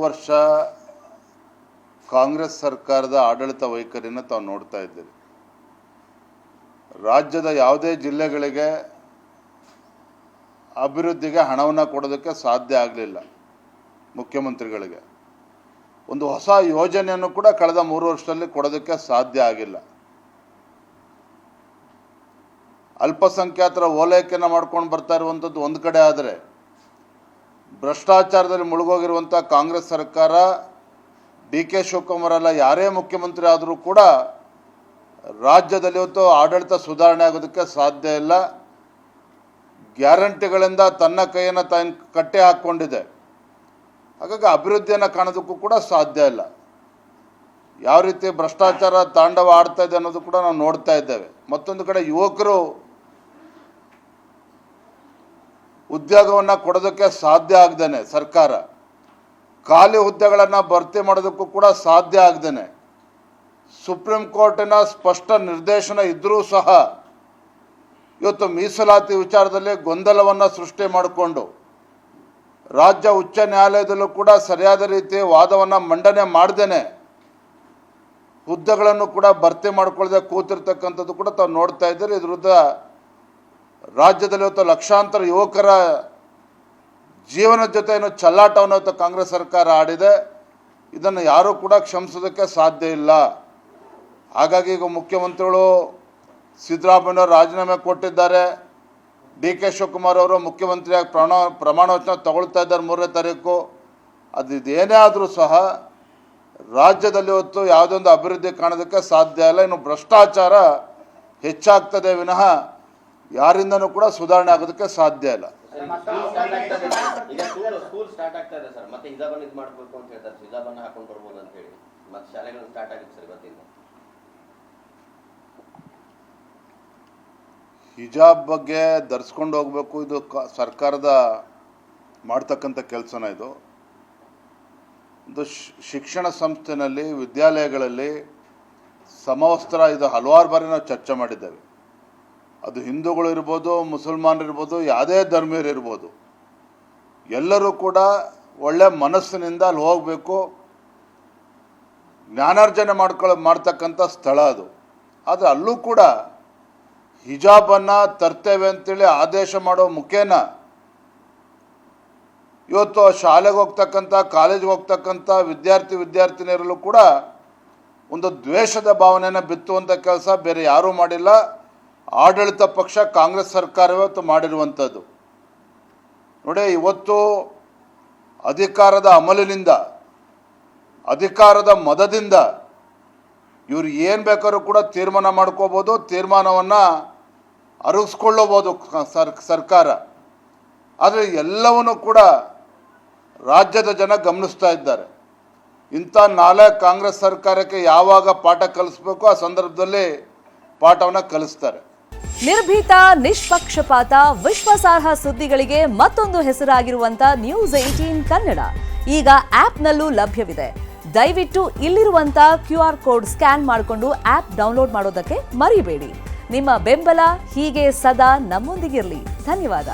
ವರ್ಷ ಕಾಂಗ್ರೆಸ್ ಸರ್ಕಾರದ ಆಡಳಿತ ವೈಖರಿಯನ್ನು ತಾವು ನೋಡ್ತಾ ಇದ್ದೀರಿ. ರಾಜ್ಯದ ಯಾವುದೇ ಜಿಲ್ಲೆಗಳಿಗೆ ಅಭಿವೃದ್ಧಿಗೆ ಹಣವನ್ನು ಕೊಡೋದಕ್ಕೆ ಸಾಧ್ಯ ಆಗಲಿಲ್ಲ. ಮುಖ್ಯಮಂತ್ರಿಗಳಿಗೆ ಒಂದು ಹೊಸ ಯೋಜನೆಯನ್ನು ಕೂಡ ಕಳೆದ 3 ವರ್ಷದಲ್ಲಿ ಕೊಡೋದಕ್ಕೆ ಸಾಧ್ಯ ಆಗಿಲ್ಲ. ಅಲ್ಪಸಂಖ್ಯಾತರ ಓಲೈಕೆಯನ್ನು ಮಾಡ್ಕೊಂಡು ಬರ್ತಾ ಇರುವಂಥದ್ದು ಒಂದು ಕಡೆ ಆದರೆ, ಭ್ರಷ್ಟಾಚಾರದಲ್ಲಿ ಮುಳುಗೋಗಿರುವಂಥ ಕಾಂಗ್ರೆಸ್ ಸರ್ಕಾರ, ಡಿ ಕೆ ಶಿವಕುಮಾರ್ ಅಲ್ಲ ಯಾರೇ ಮುಖ್ಯಮಂತ್ರಿ ಆದರೂ ಕೂಡ ರಾಜ್ಯದಲ್ಲಿ ಇವತ್ತು ಆಡಳಿತ ಸುಧಾರಣೆ ಆಗೋದಕ್ಕೆ ಸಾಧ್ಯ ಇಲ್ಲ. ಗ್ಯಾರಂಟಿಗಳಿಂದ ತನ್ನ ಕೈಯನ್ನು ತಾನು ಕಟ್ಟಿ ಹಾಕ್ಕೊಂಡಿದೆ. ಹಾಗಾಗಿ ಅಭಿವೃದ್ಧಿಯನ್ನು ಕಾಣೋದಕ್ಕೂ ಕೂಡ ಸಾಧ್ಯ ಇಲ್ಲ. ಯಾವ ರೀತಿ ಭ್ರಷ್ಟಾಚಾರ ತಾಂಡವ ಆಡ್ತಾ ಇದೆ ಅನ್ನೋದು ಕೂಡ ನಾವು ನೋಡ್ತಾ ಇದ್ದೇವೆ. ಮತ್ತೊಂದು ಕಡೆ ಯುವಕರು ಉದ್ಯೋಗವನ್ನು ಕೊಡೋದಕ್ಕೆ ಸಾಧ್ಯ ಆಗದೇನೆ, ಸರ್ಕಾರ ಖಾಲಿ ಹುದ್ದೆಗಳನ್ನು ಭರ್ತಿ ಮಾಡೋದಕ್ಕೂ ಕೂಡ ಸಾಧ್ಯ ಆಗದೇನೆ, ಸುಪ್ರೀಂ ಕೋರ್ಟಿನ ಸ್ಪಷ್ಟ ನಿರ್ದೇಶನ ಇದ್ದರೂ ಸಹ ಇವತ್ತು ಮೀಸಲಾತಿ ವಿಚಾರದಲ್ಲಿ ಗೊಂದಲವನ್ನು ಸೃಷ್ಟಿ ಮಾಡಿಕೊಂಡು ರಾಜ್ಯ ಉಚ್ಚ ನ್ಯಾಯಾಲಯದಲ್ಲೂ ಕೂಡ ಸರಿಯಾದ ರೀತಿ ವಾದವನ್ನು ಮಂಡನೆ ಮಾಡ್ದೇನೆ ಹುದ್ದೆಗಳನ್ನು ಕೂಡ ಭರ್ತಿ ಮಾಡ್ಕೊಳ್ಳದೆ ಕೂತಿರ್ತಕ್ಕಂಥದ್ದು ಕೂಡ ತಾವು ನೋಡ್ತಾ ಇದ್ದೀರಿ. ಇದ್ರ ವಿರುದ್ಧ ರಾಜ್ಯದಲ್ಲಿ ಇವತ್ತು ಲಕ್ಷಾಂತರ ಯುವಕರ ಜೀವನದ ಜೊತೆ ಏನು ಚೆಲ್ಲಾಟವನ್ನು ಇವತ್ತು ಕಾಂಗ್ರೆಸ್ ಸರ್ಕಾರ ಆಡಿದೆ. ಇದನ್ನು ಯಾರೂ ಕೂಡ ಕ್ಷಮಿಸೋದಕ್ಕೆ ಸಾಧ್ಯ ಇಲ್ಲ. ಹಾಗಾಗಿ ಈಗ ಮುಖ್ಯಮಂತ್ರಿಗಳು ಸಿದ್ದರಾಮಯ್ಯನವರು ರಾಜೀನಾಮೆ ಕೊಟ್ಟಿದ್ದಾರೆ. ಡಿ ಕೆ ಶಿವಕುಮಾರ್ ಅವರು ಮುಖ್ಯಮಂತ್ರಿಯಾಗಿ ಪ್ರಮಾಣ ವಚನ ತಗೊಳ್ತಾ ಇದ್ದಾರೆ 3ನೇ ತಾರೀಕು. ಇದೇನೇ ಆದರೂ ಸಹ ರಾಜ್ಯದಲ್ಲಿ ಇವತ್ತು ಯಾವುದೊಂದು ಅಭಿವೃದ್ಧಿ ಕಾಣೋದಕ್ಕೆ ಸಾಧ್ಯ ಇಲ್ಲ. ಇನ್ನು ಭ್ರಷ್ಟಾಚಾರ ಹೆಚ್ಚಾಗ್ತದೆ ವಿನಃ ಯಾರಿಂದನೂ ಕೂಡ ಸುಧಾರಣೆ ಆಗೋದಕ್ಕೆ ಸಾಧ್ಯ ಇಲ್ಲ. ಹಿಜಾಬ್ ಬಗ್ಗೆ ಧರಿಸ್ಕೊಂಡು ಹೋಗಬೇಕು, ಇದು ಸರ್ಕಾರದ ಮಾಡ್ತಕ್ಕಂಥ ಕೆಲಸನ. ಇದು ಒಂದು ಶಿಕ್ಷಣ ಸಂಸ್ಥೆಯಲ್ಲಿ, ವಿದ್ಯಾಲಯಗಳಲ್ಲಿ ಸಮವಸ್ತ್ರ, ಇದು ಹಲವಾರು ಬಾರಿ ನಾವು ಚರ್ಚೆ ಮಾಡಿದ್ದೇವೆ. ಅದು ಹಿಂದೂಗಳು ಇರ್ಬೋದು, ಮುಸಲ್ಮಾನರು ಇರ್ಬೋದು, ಯಾವುದೇ ಧರ್ಮೀಯರು ಇರ್ಬೋದು, ಎಲ್ಲರೂ ಕೂಡ ಒಳ್ಳೆ ಮನಸ್ಸಿನಿಂದ ಅಲ್ಲಿ ಹೋಗಬೇಕು. ಜ್ಞಾನಾರ್ಜನೆ ಮಾಡ್ತಕ್ಕಂಥ ಸ್ಥಳ ಅದು. ಆದರೆ ಅಲ್ಲೂ ಕೂಡ ಹಿಜಾಬನ್ನು ತರ್ತೇವೆ ಅಂತೇಳಿ ಆದೇಶ ಮಾಡೋ ಮುಖೇನ ಇವತ್ತು ಶಾಲೆಗೆ ಹೋಗ್ತಕ್ಕಂಥ, ಕಾಲೇಜಿಗೆ ಹೋಗ್ತಕ್ಕಂಥ ವಿದ್ಯಾರ್ಥಿನಿಯರಲ್ಲೂ ಕೂಡ ಒಂದು ದ್ವೇಷದ ಭಾವನೆಯನ್ನು ಬಿತ್ತುವಂಥ ಕೆಲಸ ಬೇರೆ ಯಾರೂ ಮಾಡಿಲ್ಲ. ಆಡಳಿತ ಪಕ್ಷ ಕಾಂಗ್ರೆಸ್ ಸರ್ಕಾರವೇ ಇವತ್ತು ಮಾಡಿರುವಂಥದ್ದು. ನೋಡಿ, ಇವತ್ತು ಅಧಿಕಾರದ ಅಮಲಿನಿಂದ, ಅಧಿಕಾರದ ಮದದಿಂದ ಇವರು ಏನು ಬೇಕಾದ್ರೂ ಕೂಡ ತೀರ್ಮಾನ ಮಾಡ್ಕೋಬೋದು, ತೀರ್ಮಾನವನ್ನು ಅರಗಿಸ್ಕೊಳ್ಳಬಹುದು ಸರ್ಕಾರ. ಆದರೆ ಎಲ್ಲವನ್ನೂ ಕೂಡ ರಾಜ್ಯದ ಜನ ಗಮನಿಸ್ತಾ ಇದ್ದಾರೆ. ಇಂಥ ನಾಳೆ ಕಾಂಗ್ರೆಸ್ ಸರ್ಕಾರಕ್ಕೆ ಯಾವಾಗ ಪಾಠ ಕಲಿಸ್ಬೇಕು ಆ ಸಂದರ್ಭದಲ್ಲಿ ಪಾಠವನ್ನು ಕಲಿಸ್ತಾರೆ. ನಿರ್ಭೀತ, ನಿಷ್ಪಕ್ಷಪಾತ, ವಿಶ್ವಾಸಾರ್ಹ ಸುದ್ದಿಗಳಿಗೆ ಮತ್ತೊಂದು ಹೆಸರಾಗಿರುವಂತ News18 ಕನ್ನಡ ಈಗ ಆಪ್ನಲ್ಲೂ ಲಭ್ಯವಿದೆ. ದಯವಿಟ್ಟು ಇಲ್ಲಿರುವಂತ QR ಕೋಡ್ ಸ್ಕ್ಯಾನ್ ಮಾಡಿಕೊಂಡು ಆಪ್ ಡೌನ್ಲೋಡ್ ಮಾಡೋದಕ್ಕೆ ಮರಿಬೇಡಿ. ನಿಮ್ಮ ಬೆಂಬಲ ಹೀಗೆ ಸದಾ ನಮ್ಮೊಂದಿಗಿರಲಿ. ಧನ್ಯವಾದ.